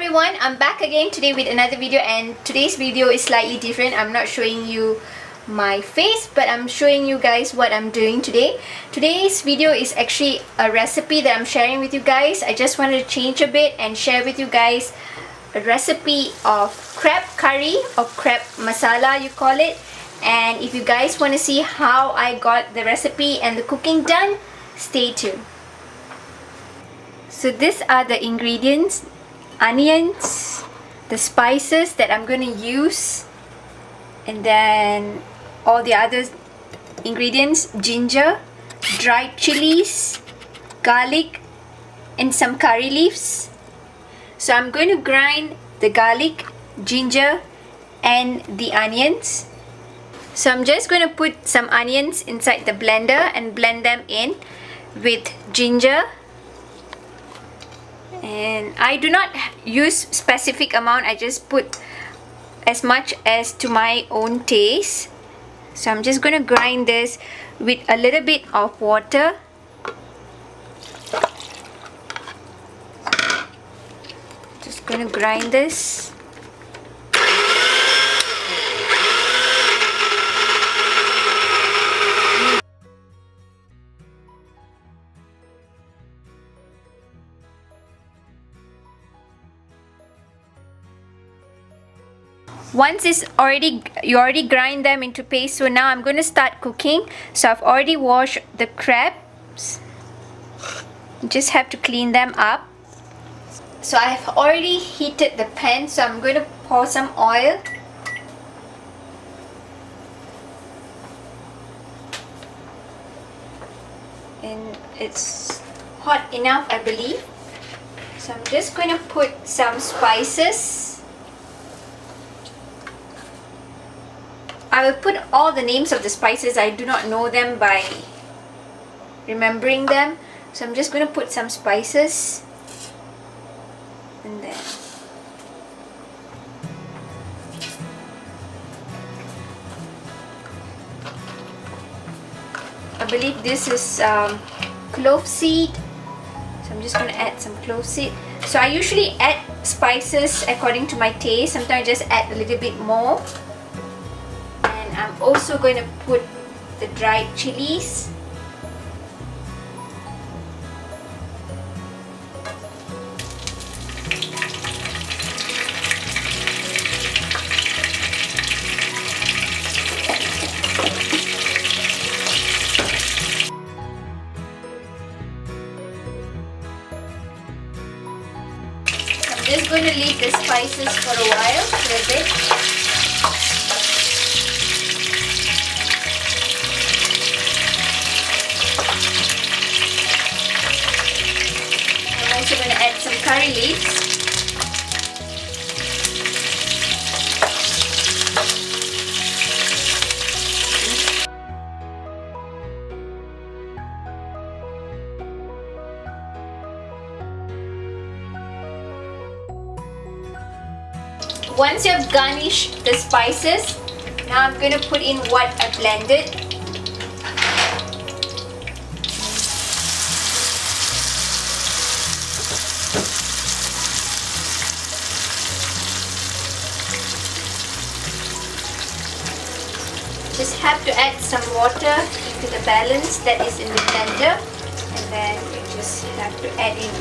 everyone, I'm back again today with another video, and today's video is slightly different. I'm not showing you my face, but I'm showing you guys what I'm doing today. Today's video is actually a recipe that I'm sharing with you guys. I just wanted to change a bit and share with you guys a recipe of crab curry or crab masala you call it. And if you guys want to see how I got the recipe and the cooking done, stay tuned. So these are the ingredients: onions, the spices that I'm going to use, and then all the other ingredients: ginger, dried chilies, garlic, and some curry leaves. So I'm going to grind the garlic, ginger, and the onions. So I'm just going to put some onions inside the blender and blend them in with ginger. And I do not use specific amount, I just put as much as to my own taste. So I'm just going to grind this with a little bit of water. Just going to grind this. Once you already grind them into paste, so now I'm going to start cooking. So I've already washed the crabs. You just have to clean them up. So I've already heated the pan, so I'm going to pour some oil. And it's hot enough, I believe. So I'm just going to put some spices. I will put all the names of the spices. I do not know them by remembering them. So I'm just going to put some spices. And then I believe this is clove seed. So I'm just going to add some clove seed. So I usually add spices according to my taste. Sometimes I just add a little bit more. I'm also going to put the dried chilies. I'm just going to leave the spices for a while, for a bit. I'm going to add some curry leaves. Once you have garnished the spices, now I'm going to put in what I blended. Just have to add some water into the balance that is in the blender, and then you just have to add in.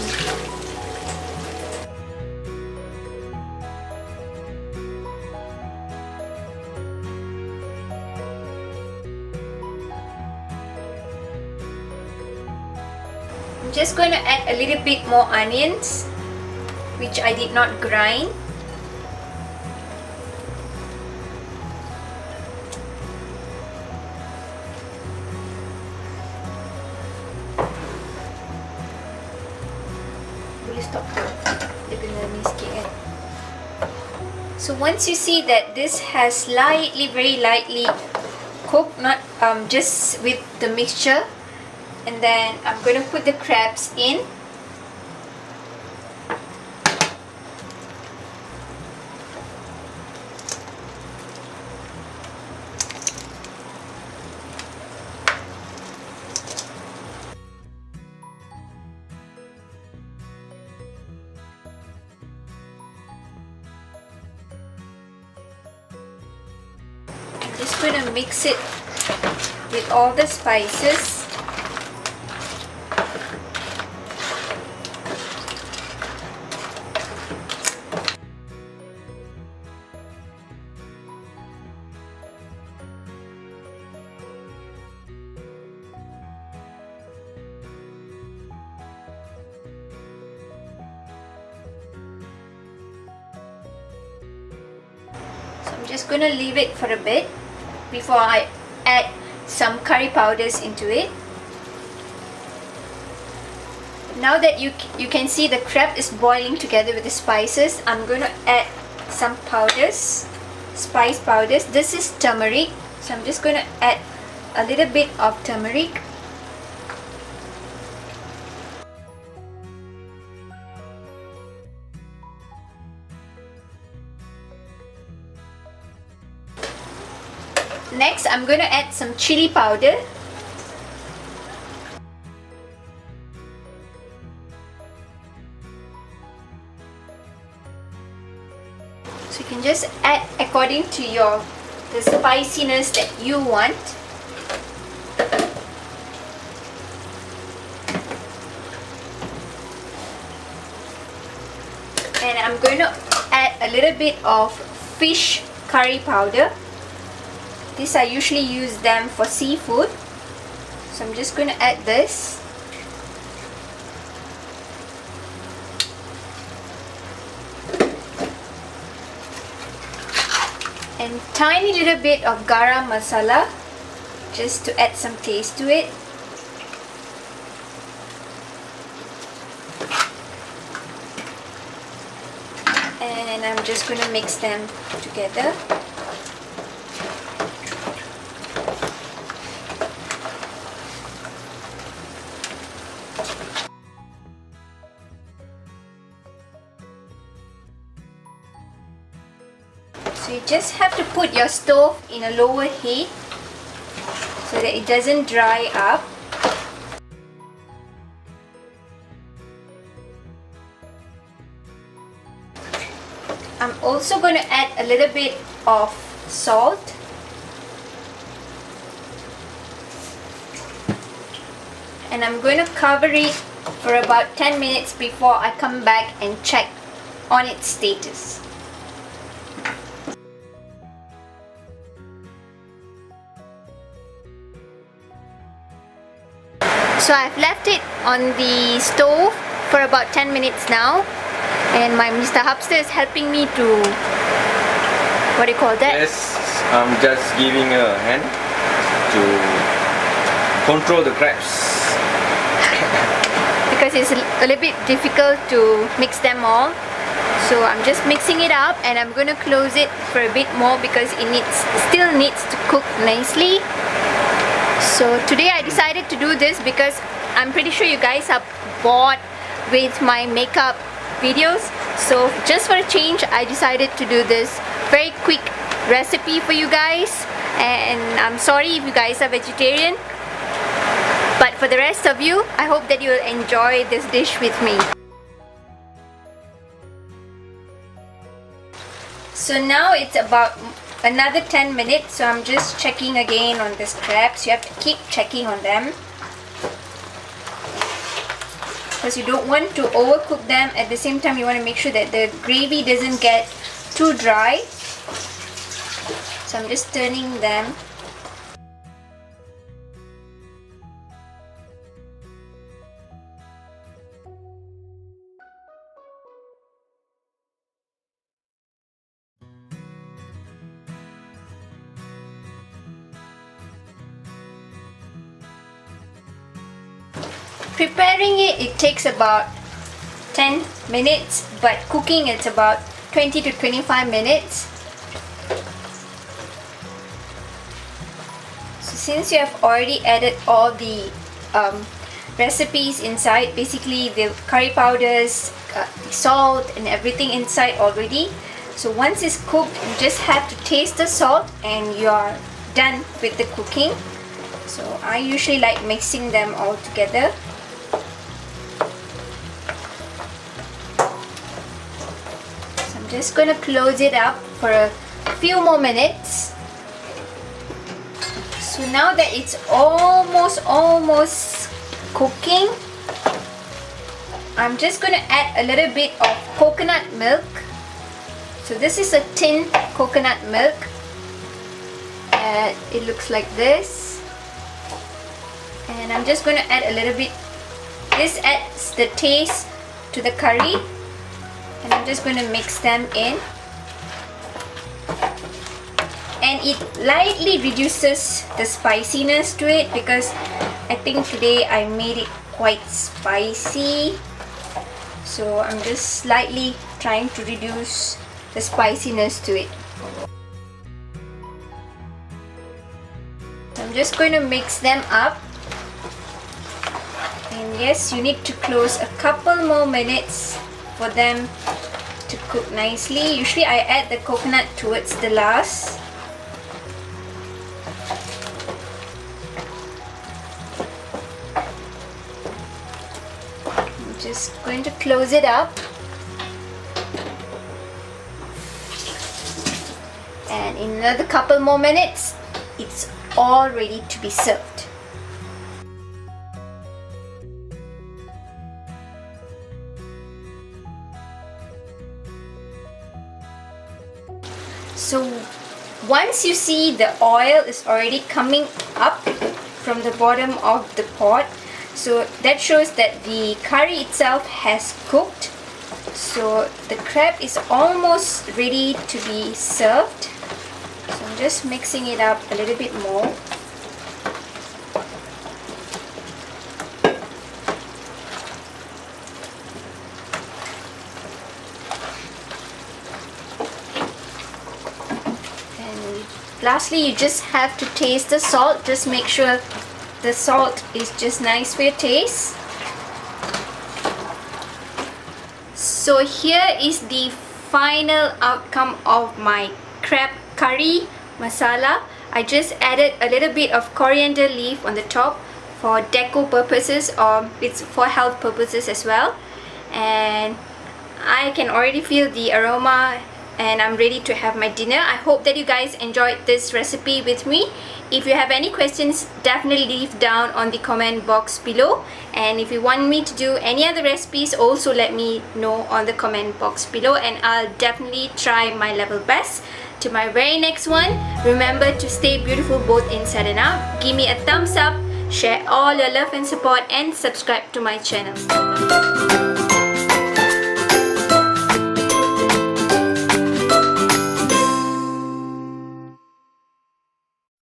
I'm just going to add a little bit more onions, which I did not grind. So once you see that this has very lightly cooked, not just with the mixture, and then I'm going to put the crabs in. I'm just going to mix it with all the spices. I'm just going to leave it for a bit before I add some curry powders into it. Now that you can see the crab is boiling together with the spices, I'm going to add some powders, spice powders. This is turmeric, so I'm just going to add a little bit of turmeric. Next, I'm going to add some chili powder. So you can just add according to the spiciness that you want. And I'm going to add a little bit of fish curry powder. These I usually use them for seafood, so I'm just going to add this. And tiny little bit of garam masala, just to add some taste to it. And I'm just going to mix them together. So you just have to put your stove in a lower heat so that it doesn't dry up. I'm also going to add a little bit of salt. And I'm going to cover it for about 10 minutes before I come back and check on its status. So I've left it on the stove for about 10 minutes now, and my Mr. Hubster is helping me to, what do you call that? Yes, I'm just giving a hand to control the crabs. Because it's a little bit difficult to mix them all. So I'm just mixing it up, and I'm going to close it for a bit more because it still needs to cook nicely. So today I decided to do this because I'm pretty sure you guys are bored with my makeup videos. So just for a change, I decided to do this very quick recipe for you guys. And I'm sorry if you guys are vegetarian. But for the rest of you, I hope that you'll enjoy this dish with me. So now it's about another 10 minutes, so I'm just checking again on this crabs. You have to keep checking on them because you don't want to overcook them. At the same time, you want to make sure that the gravy doesn't get too dry. So I'm just turning them. Preparing it takes about 10 minutes, but cooking it's about 20 to 25 minutes. So since you have already added all the recipes inside, basically the curry powders, the salt and everything inside already, so once it's cooked, you just have to taste the salt and you are done with the cooking. So I usually like mixing them all together. Just going to close it up for a few more minutes. So now that it's almost cooking, I'm just going to add a little bit of coconut milk. So this is a tin coconut milk, and it looks like this. And I'm just going to add a little bit. This adds the taste to the curry, and I'm just going to mix them in. And it lightly reduces the spiciness to it, because I think today I made it quite spicy. So I'm just slightly trying to reduce the spiciness to it. So I'm just going to mix them up. And yes, you need to close a couple more minutes for them to cook nicely. Usually I add the coconut towards the last. I'm just going to close it up. And in another couple more minutes, it's all ready to be served. So once you see the oil is already coming up from the bottom of the pot, so that shows that the curry itself has cooked. So the crab is almost ready to be served. So I'm just mixing it up a little bit more. Lastly, you just have to taste the salt. Just make sure the salt is just nice for your taste. So here is the final outcome of my crab curry masala. I just added a little bit of coriander leaf on the top for deco purposes, or it's for health purposes as well. And I can already feel the aroma, and I'm ready to have my dinner. I hope that you guys enjoyed this recipe with me. If you have any questions, definitely leave down on the comment box below. And if you want me to do any other recipes, also let me know on the comment box below, and I'll definitely try my level best. To my very next one, remember to stay beautiful both inside and out. Give me a thumbs up, share all your love and support, and subscribe to my channel.